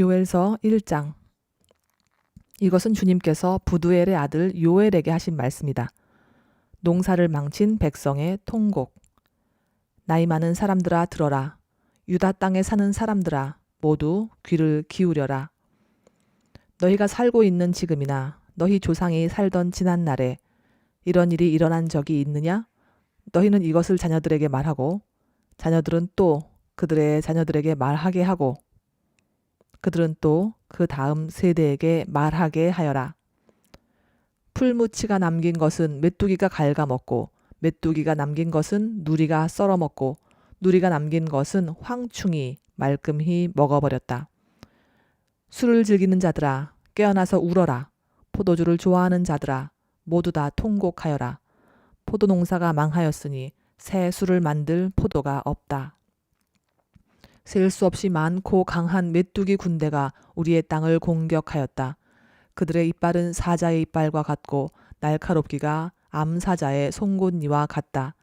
요엘서 1장. 이것은 주님께서 부두엘의 아들 요엘에게 하신 말씀이다. 농사를 망친 백성의 통곡. 나이 많은 사람들아 들어라. 유다 땅에 사는 사람들아 모두 귀를 기울여라. 너희가 살고 있는 지금이나 너희 조상이 살던 지난 날에 이런 일이 일어난 적이 있느냐? 너희는 이것을 자녀들에게 말하고 자녀들은 또 그들의 자녀들에게 말하게 하고 그들은 또 그 다음 세대에게 말하게 하여라. 풀무치가 남긴 것은 메뚜기가 갉아먹고 메뚜기가 남긴 것은 누리가 썰어먹고 누리가 남긴 것은 황충이 말끔히 먹어버렸다. 술을 즐기는 자들아 깨어나서 울어라. 포도주를 좋아하는 자들아 모두 다 통곡하여라. 포도농사가 망하였으니 새 술을 만들 포도가 없다. 셀 수 없이 많고 강한 메뚜기 군대가 우리의 땅을 공격하였다. 그들의 이빨은 사자의 이빨과 같고 날카롭기가 암사자의 송곳니와 같다.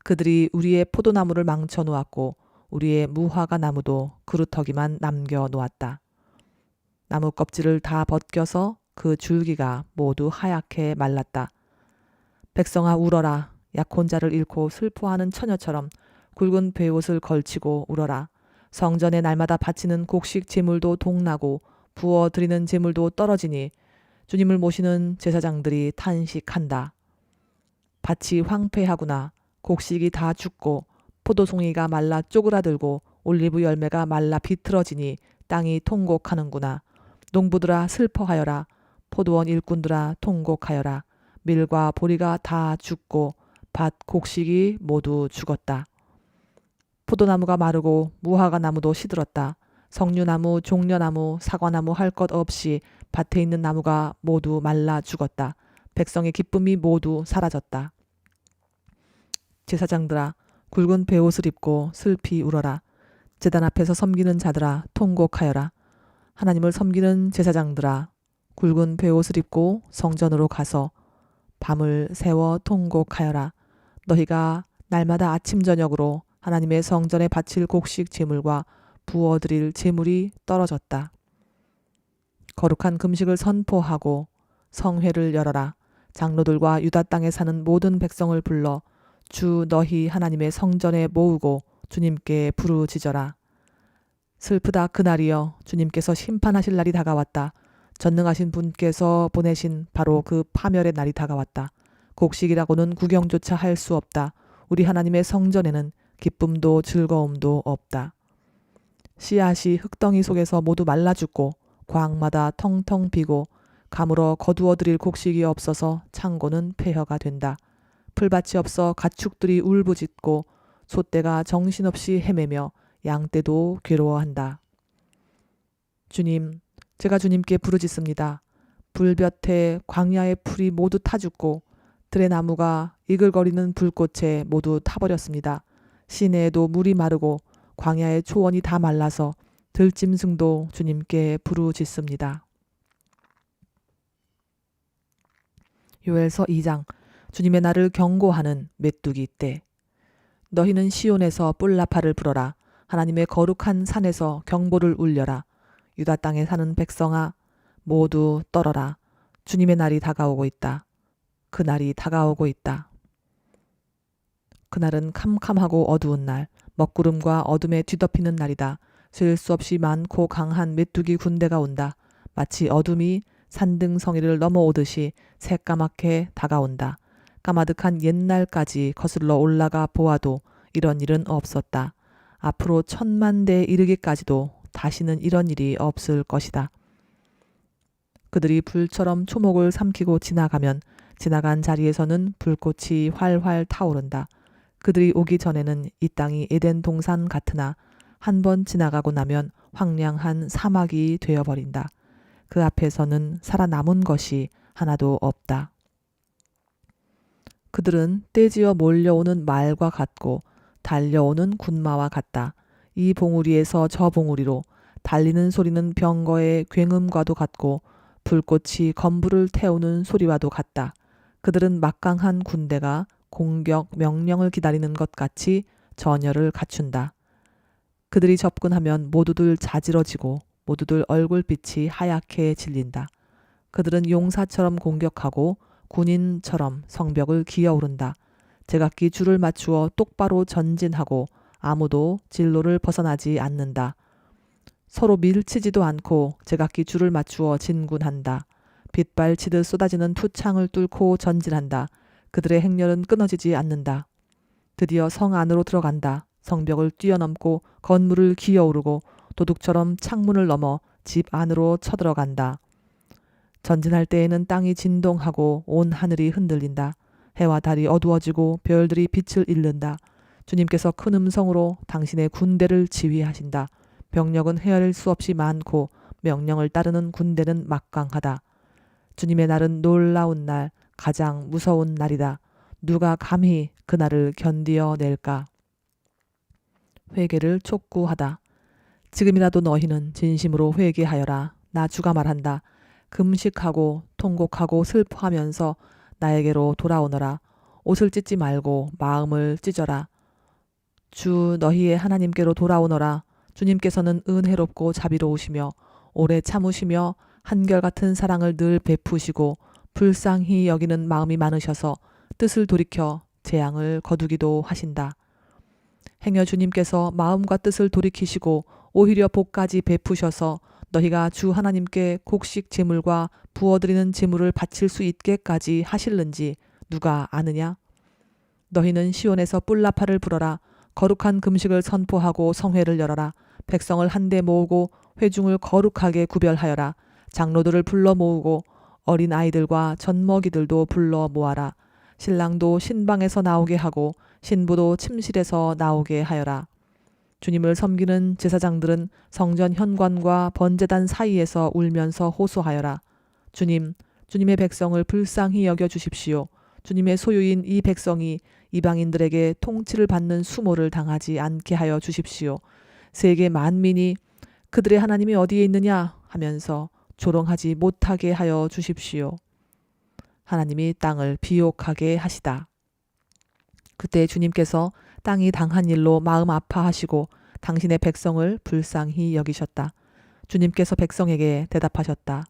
그들이 우리의 포도나무를 망쳐 놓았고 우리의 무화과 나무도 그루터기만 남겨 놓았다. 나무 껍질을 다 벗겨서 그 줄기가 모두 하얗게 말랐다. 백성아 울어라. 약혼 자를 잃고 슬퍼하는 처녀처럼 굵은 베옷을 걸치고 울어라. 성전에 날마다 바치는 곡식 제물도 동나고 부어 드리는 제물도 떨어지니 주님을 모시는 제사장들이 탄식한다. 밭이 황폐하구나. 곡식이 다 죽고 포도송이가 말라 쪼그라들고 올리브 열매가 말라 비틀어지니 땅이 통곡하는구나. 농부들아 슬퍼하여라. 포도원 일꾼들아 통곡하여라. 밀과 보리가 다 죽고 밭 곡식이 모두 죽었다. 포도나무가 마르고 무화과 나무도 시들었다. 석류나무, 종려나무, 사과나무 할 것 없이 밭에 있는 나무가 모두 말라 죽었다. 백성의 기쁨이 모두 사라졌다. 제사장들아 굵은 베옷을 입고 슬피 울어라. 제단 앞에서 섬기는 자들아 통곡하여라. 하나님을 섬기는 제사장들아 굵은 베옷을 입고 성전으로 가서 밤을 새워 통곡하여라. 너희가 날마다 아침 저녁으로 하나님의 성전에 바칠 곡식 제물과 부어드릴 제물이 떨어졌다. 거룩한 금식을 선포하고 성회를 열어라. 장로들과 유다 땅에 사는 모든 백성을 불러 주 너희 하나님의 성전에 모으고 주님께 부르짖어라. 슬프다 그날이여. 주님께서 심판하실 날이 다가왔다. 전능하신 분께서 보내신 바로 그 파멸의 날이 다가왔다. 곡식이라고는 구경조차 할 수 없다. 우리 하나님의 성전에는 기쁨도 즐거움도 없다. 씨앗이 흙덩이 속에서 모두 말라 죽고 광마다 텅텅 비고 가물어 거두어 드릴 곡식이 없어서 창고는 폐허가 된다. 풀밭이 없어 가축들이 울부짖고 소떼가 정신없이 헤매며 양떼도 괴로워한다. 주님, 제가 주님께 부르짖습니다. 불볕에 광야의 풀이 모두 타 죽고 들의 나무가 이글거리는 불꽃에 모두 타버렸습니다. 시내에도 물이 마르고 광야의 초원이 다 말라서 들짐승도 주님께 부르짖습니다. 요엘서 2장. 주님의 날을 경고하는 메뚜기 때. 너희는 시온에서 뿔나파를 불어라. 하나님의 거룩한 산에서 경보를 울려라. 유다 땅에 사는 백성아 모두 떨어라. 주님의 날이 다가오고 있다. 그 날이 다가오고 있다. 그날은 캄캄하고 어두운 날, 먹구름과 어둠에 뒤덮이는 날이다. 셀 수 없이 많고 강한 메뚜기 군대가 온다. 마치 어둠이 산등성이를 넘어오듯이 새까맣게 다가온다. 까마득한 옛날까지 거슬러 올라가 보아도 이런 일은 없었다. 앞으로 1000만대에 이르기까지도 다시는 이런 일이 없을 것이다. 그들이 불처럼 초목을 삼키고 지나가면 지나간 자리에서는 불꽃이 활활 타오른다. 그들이 오기 전에는 이 땅이 에덴 동산 같으나 한 번 지나가고 나면 황량한 사막이 되어버린다. 그 앞에서는 살아남은 것이 하나도 없다. 그들은 떼지어 몰려오는 말과 같고 달려오는 군마와 같다. 이 봉우리에서 저 봉우리로 달리는 소리는 병거의 굉음과도 같고 불꽃이 건부를 태우는 소리와도 같다. 그들은 막강한 군대가 공격 명령을 기다리는 것 같이 전열을 갖춘다. 그들이 접근하면 모두들 자지러지고 모두들 얼굴빛이 하얗게 질린다. 그들은 용사처럼 공격하고 군인처럼 성벽을 기어오른다. 제각기 줄을 맞추어 똑바로 전진하고 아무도 진로를 벗어나지 않는다. 서로 밀치지도 않고 제각기 줄을 맞추어 진군한다. 빗발치듯 쏟아지는 투창을 뚫고 전진한다. 그들의 행렬은 끊어지지 않는다. 드디어 성 안으로 들어간다. 성벽을 뛰어넘고 건물을 기어오르고 도둑처럼 창문을 넘어 집 안으로 쳐들어간다. 전진할 때에는 땅이 진동하고 온 하늘이 흔들린다. 해와 달이 어두워지고 별들이 빛을 잃는다. 주님께서 큰 음성으로 당신의 군대를 지휘하신다. 병력은 헤아릴 수 없이 많고 명령을 따르는 군대는 막강하다. 주님의 날은 놀라운 날, 가장 무서운 날이다. 누가 감히 그날을 견디어낼까? 회개를 촉구하다. 지금이라도 너희는 진심으로 회개하여라. 나 주가 말한다. 금식하고 통곡하고 슬퍼하면서 나에게로 돌아오너라. 옷을 찢지 말고 마음을 찢어라. 주 너희의 하나님께로 돌아오너라. 주님께서는 은혜롭고 자비로우시며 오래 참으시며 한결같은 사랑을 늘 베푸시고 불쌍히 여기는 마음이 많으셔서 뜻을 돌이켜 재앙을 거두기도 하신다. 행여 주님께서 마음과 뜻을 돌이키시고 오히려 복까지 베푸셔서 너희가 주 하나님께 곡식 제물과 부어드리는 제물을 바칠 수 있게까지 하실는지 누가 아느냐? 너희는 시온에서 뿔나파를 불어라. 거룩한 금식을 선포하고 성회를 열어라. 백성을 한데 모으고 회중을 거룩하게 구별하여라. 장로들을 불러 모으고 어린 아이들과 젖먹이들도 불러 모아라. 신랑도 신방에서 나오게 하고 신부도 침실에서 나오게 하여라. 주님을 섬기는 제사장들은 성전 현관과 번제단 사이에서 울면서 호소하여라. 주님, 주님의 백성을 불쌍히 여겨 주십시오. 주님의 소유인 이 백성이 이방인들에게 통치를 받는 수모를 당하지 않게 하여 주십시오. 세계 만민이 그들의 하나님이 어디에 있느냐 하면서 조롱하지 못하게 하여 주십시오. 하나님이 땅을 비옥하게 하시다. 그때 주님께서 땅이 당한 일로 마음 아파하시고 당신의 백성을 불쌍히 여기셨다. 주님께서 백성에게 대답하셨다.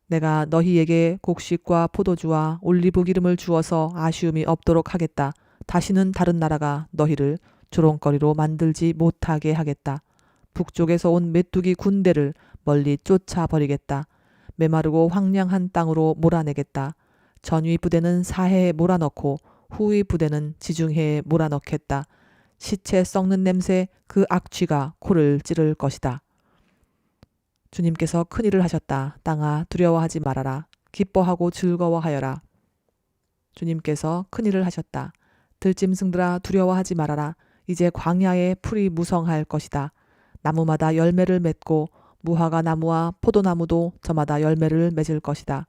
내가 너희에게 곡식과 포도주와 올리브 기름을 주어서 아쉬움이 없도록 하겠다. 다시는 다른 나라가 너희를 조롱거리로 만들지 못하게 하겠다. 북쪽에서 온 메뚜기 군대를 멀리 쫓아버리겠다. 메마르고 황량한 땅으로 몰아내겠다. 전위 부대는 사해에 몰아넣고 후위 부대는 지중해에 몰아넣겠다. 시체 썩는 냄새 그 악취가 코를 찌를 것이다. 주님께서 큰일을 하셨다. 땅아 두려워하지 말아라. 기뻐하고 즐거워하여라. 주님께서 큰일을 하셨다. 들짐승들아 두려워하지 말아라. 이제 광야에 풀이 무성할 것이다. 나무마다 열매를 맺고 무화과 나무와 포도나무도 저마다 열매를 맺을 것이다.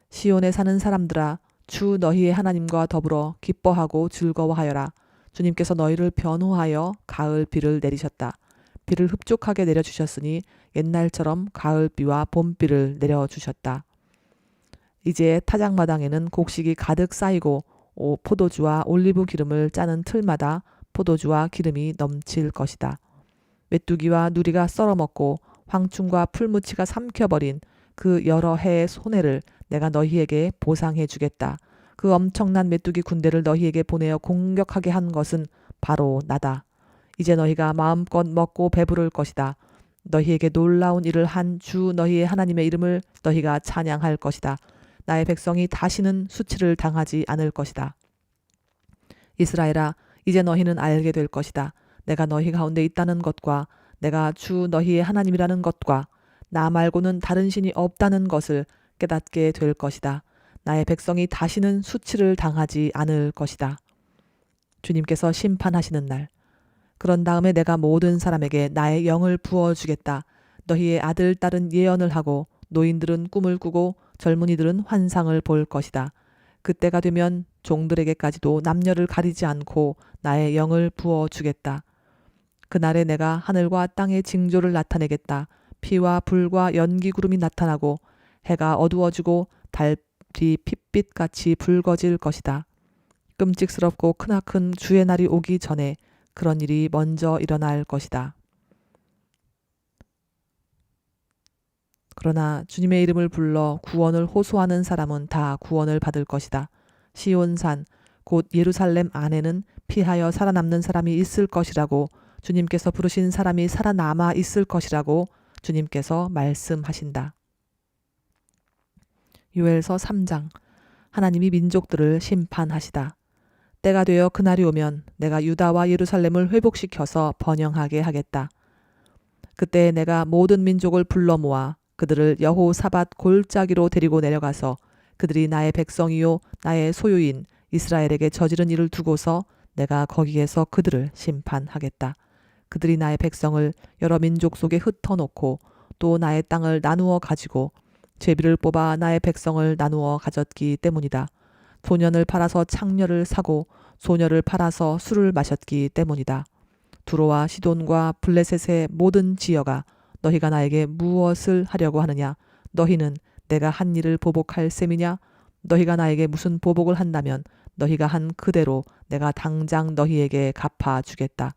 시온에 사는 사람들아 주 너희의 하나님과 더불어 기뻐하고 즐거워하여라. 주님께서 너희를 변호하여 가을 비를 내리셨다. 비를 흡족하게 내려주셨으니 옛날처럼 가을비와 봄비를 내려주셨다. 이제 타작마당에는 곡식이 가득 쌓이고 포도주와 올리브 기름을 짜는 틀마다 포도주와 기름이 넘칠 것이다. 메뚜기와 누리가 썰어먹고 황충과 풀무치가 삼켜버린 그 여러 해의 손해를 내가 너희에게 보상해 주겠다. 그 엄청난 메뚜기 군대를 너희에게 보내어 공격하게 한 것은 바로 나다. 이제 너희가 마음껏 먹고 배부를 것이다. 너희에게 놀라운 일을 한 주 너희의 하나님의 이름을 너희가 찬양할 것이다. 나의 백성이 다시는 수치를 당하지 않을 것이다. 이스라엘아, 이제 너희는 알게 될 것이다. 내가 너희 가운데 있다는 것과 내가 주 너희의 하나님이라는 것과 나 말고는 다른 신이 없다는 것을 깨닫게 될 것이다. 나의 백성이 다시는 수치를 당하지 않을 것이다. 주님께서 심판하시는 날. 그런 다음에 내가 모든 사람에게 나의 영을 부어주겠다. 너희의 아들, 딸은 예언을 하고 노인들은 꿈을 꾸고 젊은이들은 환상을 볼 것이다. 그때가 되면 종들에게까지도 남녀를 가리지 않고 나의 영을 부어주겠다. 그날에 내가 하늘과 땅의 징조를 나타내겠다. 피와 불과 연기 구름이 나타나고 해가 어두워지고 달이 핏빛같이 붉어질 것이다. 끔찍스럽고 크나큰 주의 날이 오기 전에 그런 일이 먼저 일어날 것이다. 그러나 주님의 이름을 불러 구원을 호소하는 사람은 다 구원을 받을 것이다. 시온산 곧 예루살렘 안에는 피하여 살아남는 사람이 있을 것이라고 주님께서 부르신 사람이 살아남아 있을 것이라고 주님께서 말씀하신다. 요엘서 3장 하나님이 민족들을 심판하시다. 때가 되어 그날이 오면 내가 유다와 예루살렘을 회복시켜서 번영하게 하겠다. 그때 내가 모든 민족을 불러 모아 그들을 여호사밧 골짜기로 데리고 내려가서 그들이 나의 백성이요 나의 소유인 이스라엘에게 저지른 일을 두고서 내가 거기에서 그들을 심판하겠다. 그들이 나의 백성을 여러 민족 속에 흩어놓고 또 나의 땅을 나누어 가지고 제비를 뽑아 나의 백성을 나누어 가졌기 때문이다. 소년을 팔아서 창녀를 사고 소녀를 팔아서 술을 마셨기 때문이다. 두로와 시돈과 블레셋의 모든 지역아 너희가 나에게 무엇을 하려고 하느냐? 너희는 내가 한 일을 보복할 셈이냐? 너희가 나에게 무슨 보복을 한다면 너희가 한 그대로 내가 당장 너희에게 갚아주겠다.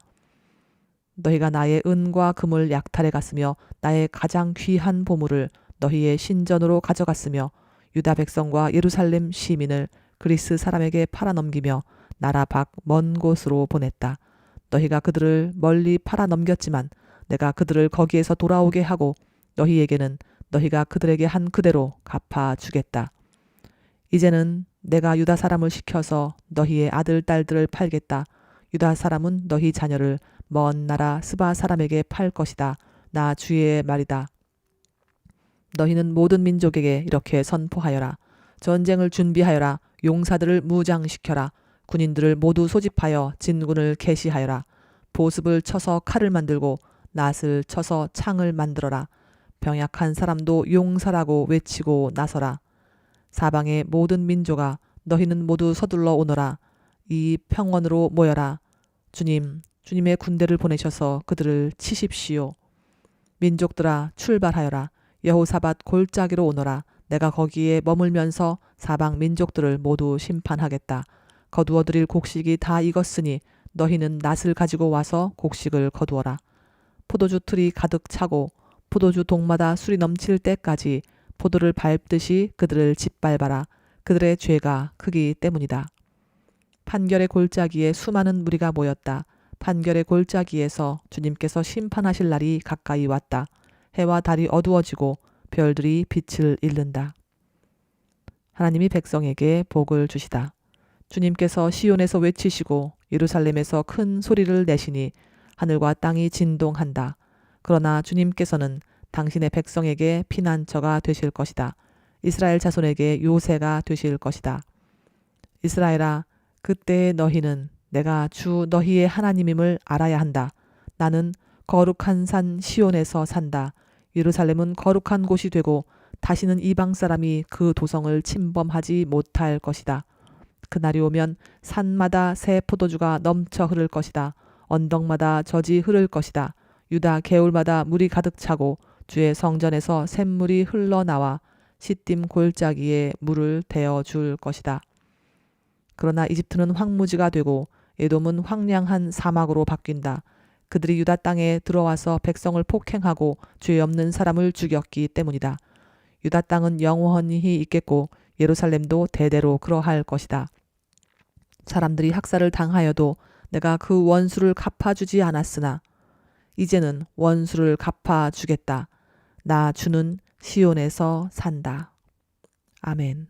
너희가 나의 은과 금을 약탈해 갔으며 나의 가장 귀한 보물을 너희의 신전으로 가져갔으며 유다 백성과 예루살렘 시민을 그리스 사람에게 팔아넘기며 나라 밖 먼 곳으로 보냈다. 너희가 그들을 멀리 팔아넘겼지만 내가 그들을 거기에서 돌아오게 하고 너희에게는 너희가 그들에게 한 그대로 갚아주겠다. 이제는 내가 유다 사람을 시켜서 너희의 아들 딸들을 팔겠다. 유다 사람은 너희 자녀를 먼 나라 스바 사람에게 팔 것이다. 나 주의 말이다. 너희는 모든 민족에게 이렇게 선포하여라. 전쟁을 준비하여라. 용사들을 무장시켜라. 군인들을 모두 소집하여 진군을 개시하여라. 보습을 쳐서 칼을 만들고 낫을 쳐서 창을 만들어라. 병약한 사람도 용사라고 외치고 나서라. 사방의 모든 민족아 너희는 모두 서둘러 오너라. 이 평원으로 모여라. 주님의 군대를 보내셔서 그들을 치십시오. 민족들아 출발하여라. 여호사밧 골짜기로 오너라. 내가 거기에 머물면서 사방 민족들을 모두 심판하겠다. 거두어들일 곡식이 다 익었으니 너희는 낫을 가지고 와서 곡식을 거두어라. 포도주 틀이 가득 차고 포도주 동마다 술이 넘칠 때까지 포도를 밟듯이 그들을 짓밟아라. 그들의 죄가 크기 때문이다. 판결의 골짜기에 수많은 무리가 모였다. 판결의 골짜기에서 주님께서 심판하실 날이 가까이 왔다. 해와 달이 어두워지고 별들이 빛을 잃는다. 하나님이 백성에게 복을 주시다. 주님께서 시온에서 외치시고 예루살렘에서 큰 소리를 내시니 하늘과 땅이 진동한다. 그러나 주님께서는 당신의 백성에게 피난처가 되실 것이다. 이스라엘 자손에게 요새가 되실 것이다. 이스라엘아, 그때 너희는 내가 주 너희의 하나님임을 알아야 한다. 나는 거룩한 산 시온에서 산다. 예루살렘은 거룩한 곳이 되고 다시는 이방 사람이 그 도성을 침범하지 못할 것이다. 그날이 오면 산마다 새 포도주가 넘쳐 흐를 것이다. 언덕마다 젖이 흐를 것이다. 유다 개울마다 물이 가득 차고 주의 성전에서 샘물이 흘러나와 시딤 골짜기에 물을 대어 줄 것이다. 그러나 이집트는 황무지가 되고 에돔은 황량한 사막으로 바뀐다. 그들이 유다 땅에 들어와서 백성을 폭행하고 죄 없는 사람을 죽였기 때문이다. 유다 땅은 영원히 있겠고 예루살렘도 대대로 그러할 것이다. 사람들이 학살을 당하여도 내가 그 원수를 갚아주지 않았으나 이제는 원수를 갚아주겠다. 나 주는 시온에서 산다. 아멘.